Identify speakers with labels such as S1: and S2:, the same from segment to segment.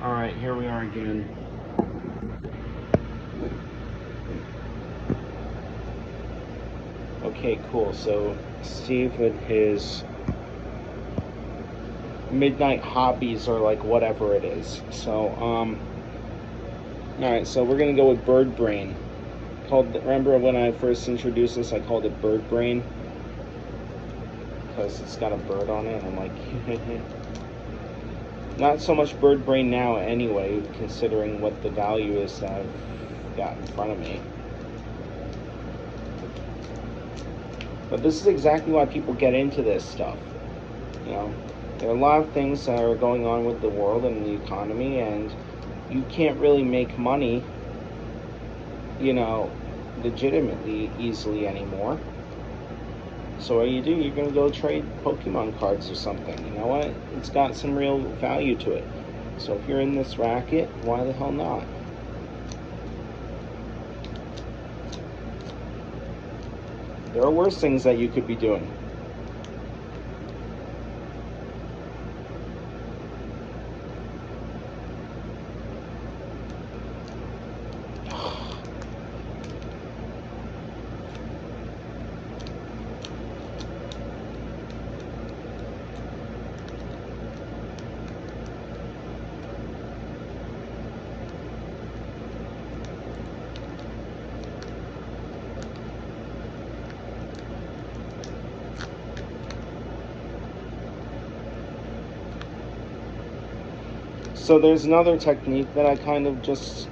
S1: Alright, here we are again. Okay, cool. So, Steve with his midnight hobbies or like whatever it is. So, alright, so we're gonna go with bird brain. Remember when I first introduced this, I called it bird brain? Because it's got a bird on it, and I'm like, not so much bird brain now anyway, considering what the value is that I've got in front of me. But this is exactly why people get into this stuff. You know, there are a lot of things that are going on with the world and the economy, and you can't really make money, you know, legitimately easily anymore. So what do? You're going to go trade Pokemon cards or something. You know what? It's got some real value to it. So if you're in this racket, why the hell not? There are worse things that you could be doing. So there's another technique that I kind of just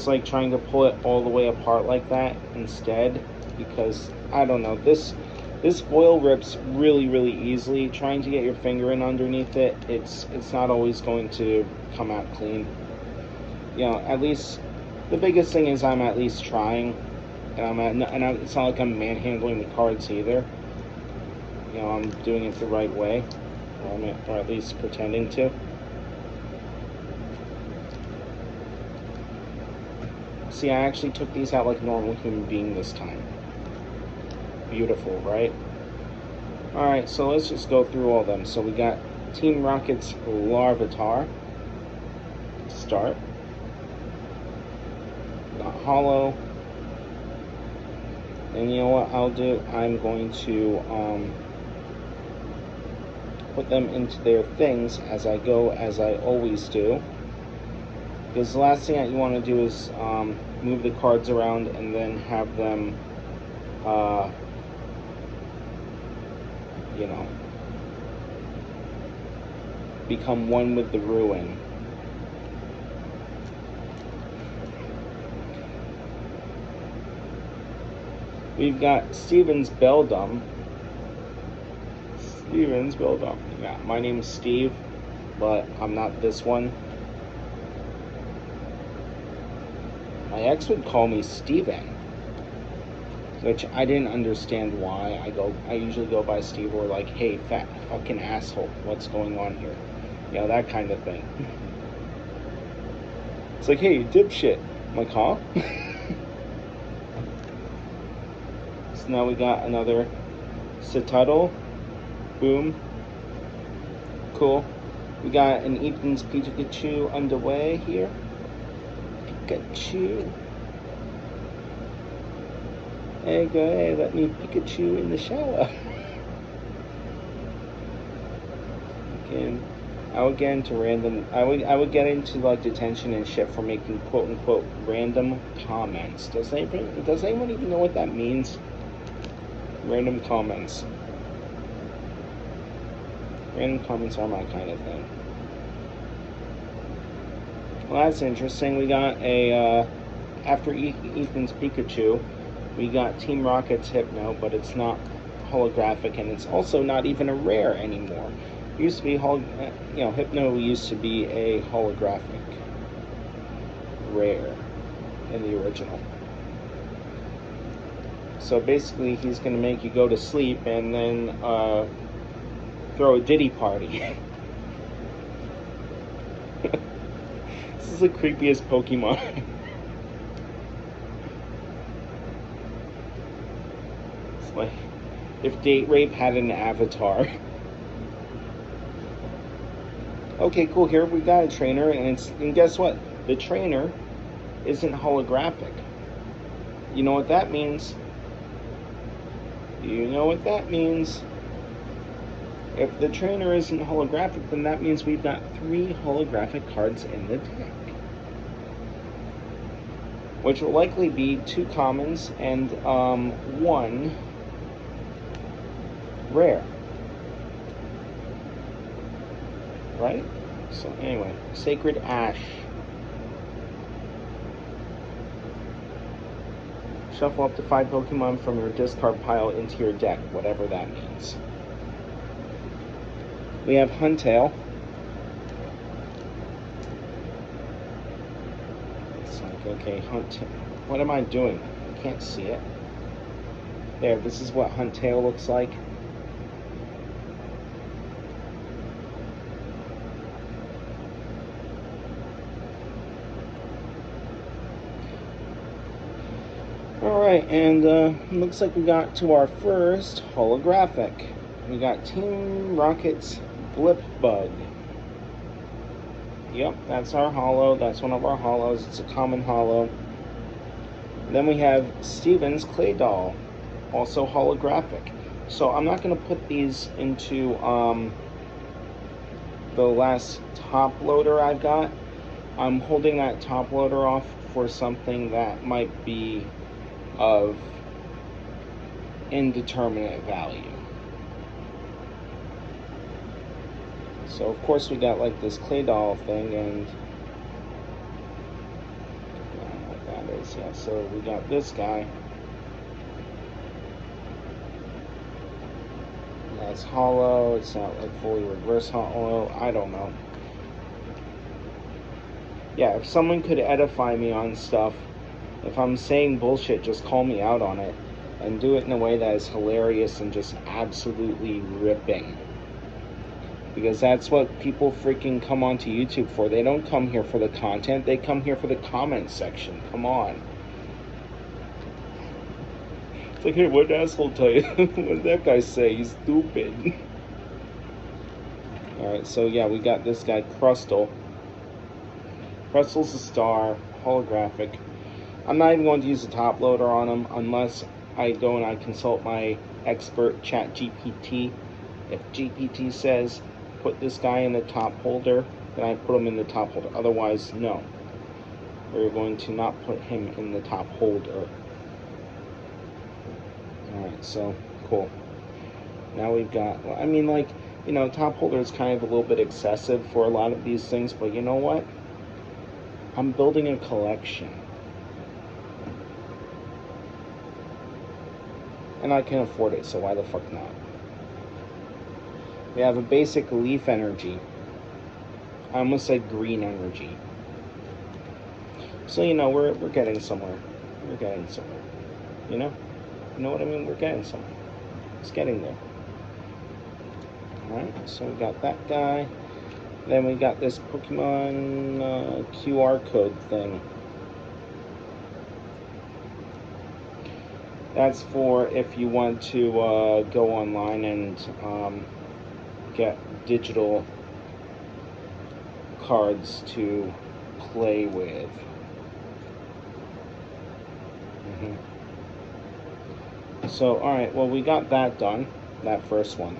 S1: like trying to pull it all the way apart like that instead, because I don't know, this foil rips really easily. Trying to get your finger in underneath it, it's not always going to come out clean. You know, at least the biggest thing is I'm at least trying, and it's not like I'm manhandling the cards either. You know, I'm doing it the right way, or at least pretending to. See, I actually took these out like a normal human being this time. Beautiful, right? Alright, so let's just go through all of them. So we got Team Rocket's Larvitar. Start. Got Hollow. And you know what I'll do? I'm going to put them into their things as I go, as I always do. Because the last thing that you want to do is move the cards around and then have them, you know, become one with the ruin. We've got Steven's Beldum. Yeah, my name's Steve, but I'm not this one. My ex would call me Steven, which I didn't understand why. I usually go by Steve, or like, hey, fat fucking asshole, what's going on here? You know, that kind of thing. It's like, hey, dipshit. I'm like, huh? So now we got another Citadel. Boom. Cool. We got an Ethan's Pikachu underway here. Pikachu. Hey, go ahead, let me Pikachu in the shower. Again, I would get into like detention and shit for making quote unquote random comments. Does anyone even know what that means? Random comments. Random comments are my kind of thing. Well, that's interesting. We got a, after Ethan's Pikachu, we got Team Rocket's Hypno, but it's not holographic, and it's also not even a rare anymore. It used to be, Hypno used to be a holographic rare in the original. So basically, he's going to make you go to sleep and then throw a Diddy party. This is the creepiest Pokemon. It's like if Date Rape had an avatar. Okay, cool. Here we got a trainer, and guess what? The trainer isn't holographic. You know what that means? You know what that means? If the trainer isn't holographic, then that means we've got 3 holographic cards in the deck, which will likely be 2 commons and 1 rare. Right? So anyway, Sacred Ash. Shuffle up to 5 Pokemon from your discard pile into your deck, whatever that means. We have Huntail. It's like, okay, Huntail. What am I doing? I can't see it. There, this is what Huntail looks like. Alright, and looks like we got to our first holographic. We got Team Rocket's Blip Bug. Yep, that's our holo. That's one of our holos. It's a common holo. Then we have Steven's Clay Doll, also holographic. So I'm not going to put these into the last top loader I've got. I'm holding that top loader off for something that might be of indeterminate value. So of course we got like this clay doll thing, and I don't know what that is. Yeah, so we got this guy. That's hollow. It's not like fully reverse hollow. I don't know. Yeah, if someone could edify me on stuff, if I'm saying bullshit, just call me out on it and do it in a way that is hilarious and just absolutely ripping. Because that's what people freaking come onto YouTube for. They don't come here for the content, they come here for the comment section. Come on. It's like, hey, what asshole tell you? What did that guy say? He's stupid. Alright, so yeah, we got this guy, Crustle. Crustle's a star, holographic. I'm not even going to use the top loader on him unless I go and I consult my expert chat GPT. If GPT says put this guy in the top holder, then I put him in the top holder. Otherwise, no. We're going to not put him in the top holder. Alright, so cool. Now we've got, well, I mean, like, you know, top holder is kind of a little bit excessive for a lot of these things, but you know what? I'm building a collection. And I can afford it, so why the fuck not? We have a basic leaf energy. I almost said green energy. So, you know, we're getting somewhere. We're getting somewhere. You know? You know what I mean? We're getting somewhere. It's getting there. Alright, so we got that guy. Then we got this Pokemon QR code thing. That's for if you want to go online and get digital cards to play with. So, alright, well, we got that done, that first one.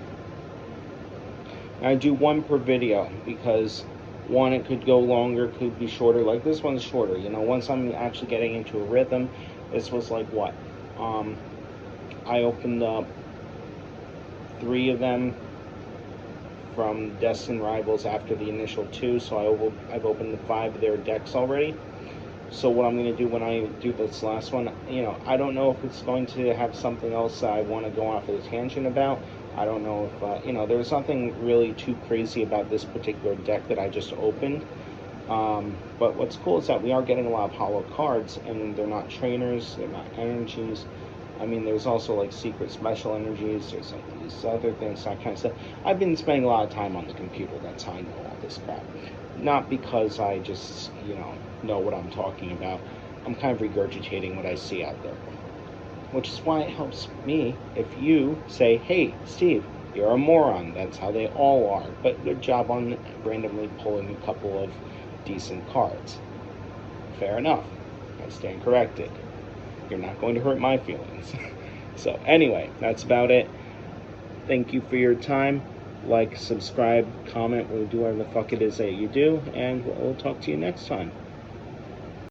S1: I do one per video because one, it could go longer, could be shorter. Like this one's shorter, you know, once I'm actually getting into a rhythm. This was like what? I opened up 3 of them from Destined Rivals after the initial 2, so I've opened the 5 of their decks already. So what I'm going to do when I do this last one, you know, I don't know if it's going to have something else I want to go off of the tangent about. I don't know if, you know, there's nothing really too crazy about this particular deck that I just opened. But what's cool is that we are getting a lot of holo cards, and they're not trainers, they're not energies. I mean, there's also like secret special energies, there's like these other things, that kind of stuff. I've been spending a lot of time on the computer, that's how I know all this crap. Not because I just, you know what I'm talking about. I'm kind of regurgitating what I see out there. Which is why it helps me if you say, hey, Steve, You're a moron. That's how they all are. But good job on randomly pulling a couple of decent cards. Fair enough. I stand corrected. You're not going to hurt my feelings. So anyway, that's about it. Thank you for your time. Like, subscribe, comment, we'll do whatever the fuck it is that you do, and we'll talk to you next time.